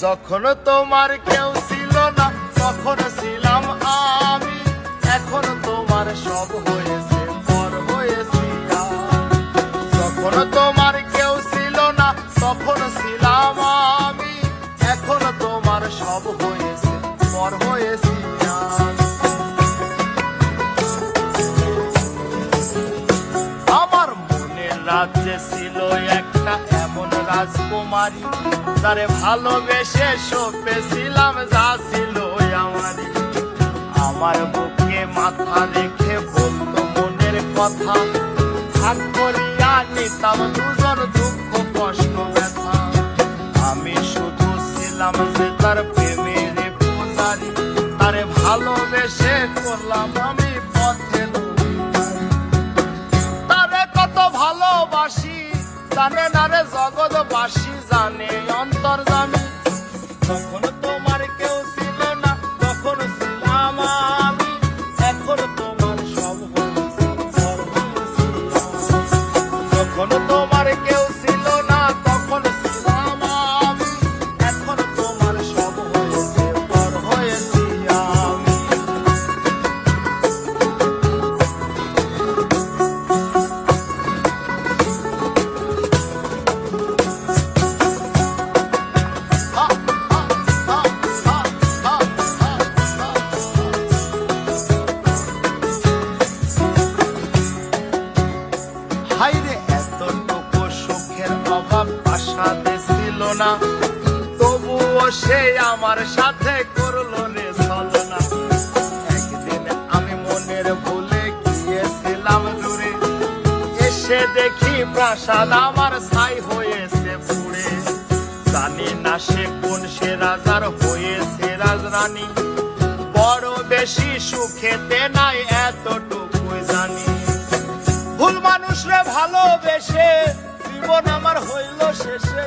যখন তোমার কেউ ছিল না তখন ছিলাম আমি, এখন তোমার সব হয়েছে পর হয়েছি আমি। যখন তোমার কেউ ছিল না তখন ছিলাম আমি, এখন তোমার সব হয়েছে পর হয়েছি আমি। আমার মনের রাজ্যে ছিল একটা এমন রাজকুমারী, তারে ভালোবেসে সপেছিলাম যা ছিল আমারই। আমার বুকে মাথা রেখে বলতো মনের কথা, ভাগ করিয়া নিতাম দুজন দুঃখ কষ্ট ব্যথা। আমি শুধু ছিলাম যে তার প্রেমের পূজারি, তারে ভালোবেসে করলাম আমি পথে তারে কত ভালোবাসি, জানে না রে জগৎবাসী, জানে অন্তর্যামী। তখন তোমার কেউ ছিল না তখন ছিলাম আমি, এখন তোমার সব হয়েছে পর হয়েছি আমি। তখন তোমার কেউ ছিল না তখন ছিলাম আমি, এখন তোমার সব হয়েছে পর হয়েছি আমি। হাইরে এতটুকু সুখের অভাব আশাতে ছিল না, তবুও সে আমার সাথে করলো রে ছলনা। একদিন আমি মনের ভুলে গিয়েছিলাম দূরে, এসে দেখি প্রাসাদ আমার ছাই হয়েছে পুড়ে। জানি না সে কোন সে রাজার হয়েছে রাজরানী, বড় বেশি সুখেতে নাই এতটুকুই জানি। ভুল মানুষ রে ভালোবেসে জীবন আমার হইল শেষে।